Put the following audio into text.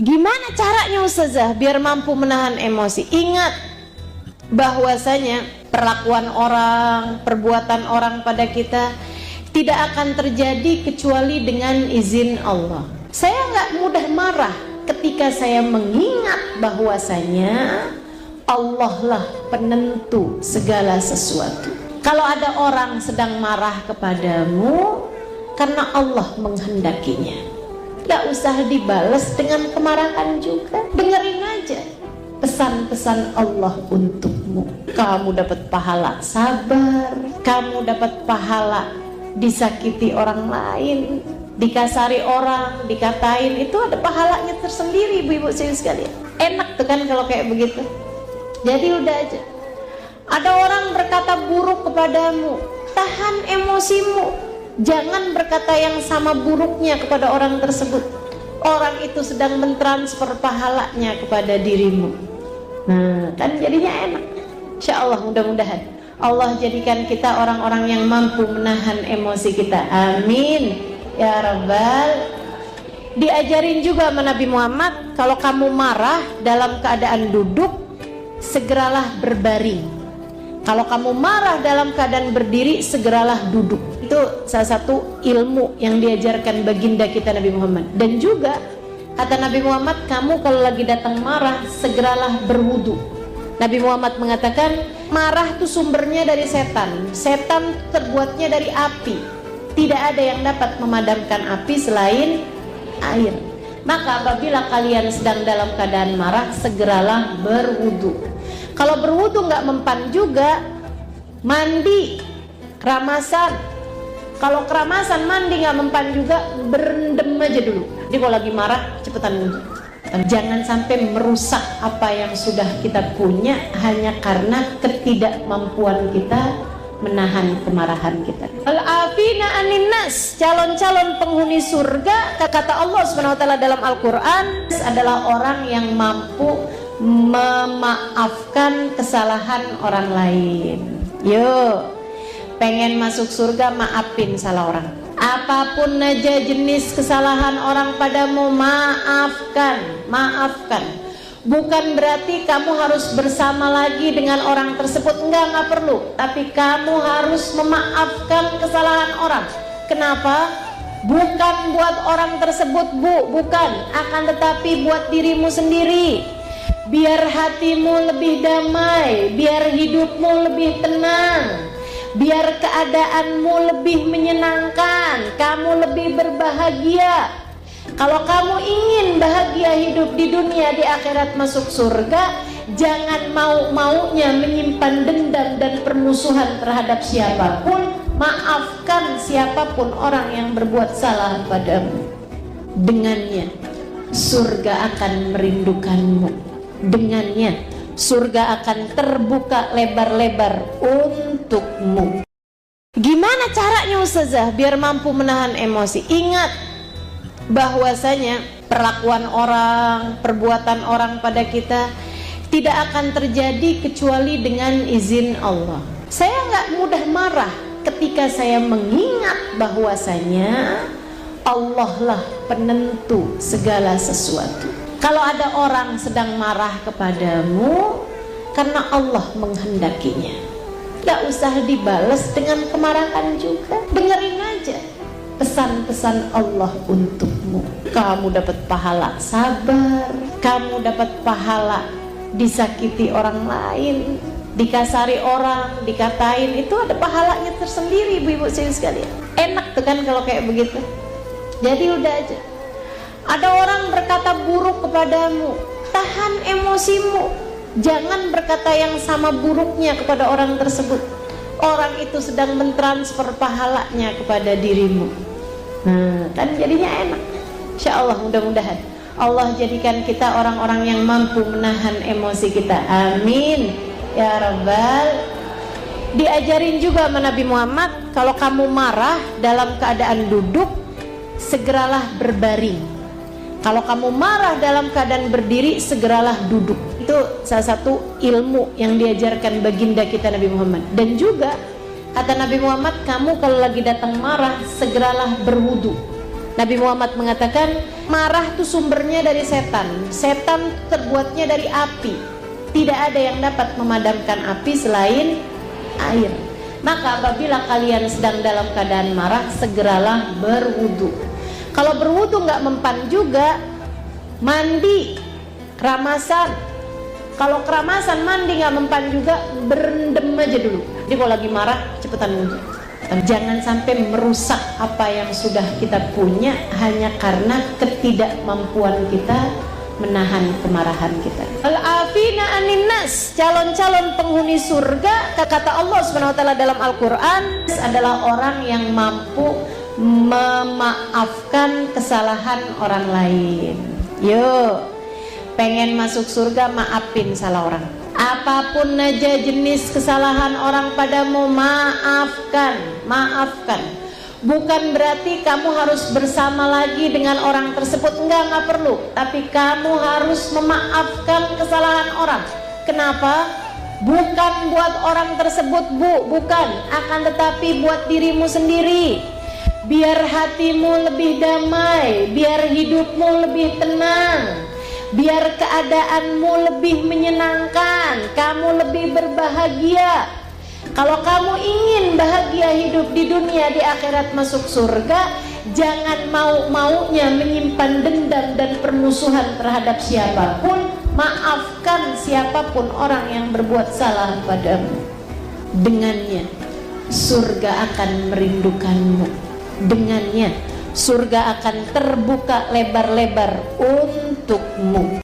Gimana caranya Ustazah biar mampu menahan emosi? Ingat bahwasanya perlakuan orang, perbuatan orang pada kita tidak akan terjadi kecuali dengan izin Allah. Saya nggak mudah marah ketika saya mengingat bahwasanya Allah lah penentu segala sesuatu. Kalau ada orang sedang marah kepadamu karena Allah menghendakinya, gak usah dibalas dengan kemarahan juga. Dengerin aja pesan-pesan Allah untukmu. Kamu dapat pahala sabar, kamu dapat pahala disakiti orang lain, dikasari orang, dikatain, itu ada pahalanya tersendiri ibu-ibu sekalian. Enak tuh kan kalau kayak begitu. Jadi udah aja. Ada orang berkata buruk kepadamu, tahan emosimu. Jangan berkata yang sama buruknya kepada orang tersebut. Orang itu sedang mentransfer pahalanya kepada dirimu. Nah, kan jadinya enak. Insya Allah mudah-mudahan Allah jadikan kita orang-orang yang mampu menahan emosi kita. Amin ya Rabbal. Diajarin juga sama Nabi Muhammad, kalau kamu marah dalam keadaan duduk, segeralah berbaring. Kalau kamu marah dalam keadaan berdiri, segeralah duduk. Itu salah satu ilmu yang diajarkan baginda kita Nabi Muhammad. Dan juga kata Nabi Muhammad, kamu kalau lagi datang marah, segeralah berwudu. Nabi Muhammad mengatakan, marah itu sumbernya dari setan. Setan terbuatnya dari api. Tidak ada yang dapat memadamkan api selain air. Maka apabila kalian sedang dalam keadaan marah, segeralah berwudu. Kalau berwudu nggak mempan juga, mandi, keramasan. Kalau keramasan mandi nggak mempan juga, berendam aja dulu. Jadi kalau lagi marah, cepetan wudu. Jangan sampai merusak apa yang sudah kita punya hanya karena ketidakmampuan kita menahan kemarahan kita. Al-afina anin nas, calon-calon penghuni surga, kata Allah SWT dalam Al-Quran, adalah orang yang mampu memaafkan kesalahan orang lain. Yuk, pengen masuk surga, maafin salah orang. Apapun aja jenis kesalahan orang padamu, maafkan. Bukan berarti kamu harus bersama lagi dengan orang tersebut, enggak perlu. Tapi kamu harus memaafkan kesalahan orang. Kenapa? Bukan buat orang tersebut, bukan. Akan tetapi buat dirimu sendiri. Biar hatimu lebih damai, biar hidupmu lebih tenang, biar keadaanmu lebih menyenangkan, kamu lebih berbahagia. Kalau kamu ingin bahagia hidup di dunia, di akhirat masuk surga, jangan mau-maunya menyimpan dendam dan permusuhan terhadap siapapun. Maafkan siapapun orang yang berbuat salah padamu. Dengannya surga akan merindukanmu. Dengannya surga akan terbuka lebar-lebar untukmu. Gimana caranya Ustazah biar mampu menahan emosi? Ingat bahwasanya perlakuan orang, perbuatan orang pada kita tidak akan terjadi kecuali dengan izin Allah. Saya nggak mudah marah ketika saya mengingat bahwasanya Allah lah penentu segala sesuatu. Kalau ada orang sedang marah kepadamu karena Allah menghendakinya, gak usah dibalas dengan kemarahan juga. Dengerin aja pesan-pesan Allah untukmu. Kamu dapat pahala sabar, kamu dapat pahala disakiti orang lain, dikasari orang, dikatain, itu ada pahalanya tersendiri ibu-ibu sekalian. Enak tuh kan kalau kayak begitu. Jadi udah aja. Ada orang berkata buruk kepadamu, tahan emosimu. Jangan berkata yang sama buruknya kepada orang tersebut. Orang itu sedang mentransfer pahalanya kepada dirimu. Nah, kan jadinya enak. Insya Allah mudah-mudahan Allah jadikan kita orang-orang yang mampu menahan emosi kita. Amin ya Rabbal. Diajarin juga sama Nabi Muhammad, kalau kamu marah dalam keadaan duduk, segeralah berbaring. Kalau kamu marah dalam keadaan berdiri, segeralah duduk. Itu salah satu ilmu yang diajarkan baginda kita Nabi Muhammad. Dan juga kata Nabi Muhammad, kamu kalau lagi datang marah, segeralah berwudu. Nabi Muhammad mengatakan marah itu sumbernya dari setan. Setan terbuatnya dari api. Tidak ada yang dapat memadamkan api selain air. Maka apabila kalian sedang dalam keadaan marah, segeralah berwudu. Kalau berwudu nggak mempan juga, mandi keramasan. Kalau keramasan mandi nggak mempan juga, berendam aja dulu. Jadi kalau lagi marah cepetan wudu. Jangan sampai merusak apa yang sudah kita punya hanya karena ketidakmampuan kita menahan kemarahan kita. Al-afina anin nas, calon-calon penghuni surga, kata Allah Subhanahu wa taala dalam Al-Qur'an, adalah orang yang mampu memaafkan kesalahan orang lain. Yuk, pengen masuk surga, maafin salah orang. Apapun aja jenis kesalahan orang padamu, maafkan. Bukan berarti kamu harus bersama lagi dengan orang tersebut, enggak perlu. Tapi kamu harus memaafkan kesalahan orang. Kenapa? Bukan buat orang tersebut, bukan. Akan tetapi buat dirimu sendiri. Biar hatimu lebih damai, biar hidupmu lebih tenang, biar keadaanmu lebih menyenangkan, kamu lebih berbahagia. Kalau kamu ingin bahagia hidup di dunia, di akhirat masuk surga, jangan mau-maunya menyimpan dendam dan permusuhan terhadap siapapun. Maafkan siapapun orang yang berbuat salah padamu. Dengannya surga akan merindukanmu. Dengannya surga akan terbuka lebar-lebar untukmu.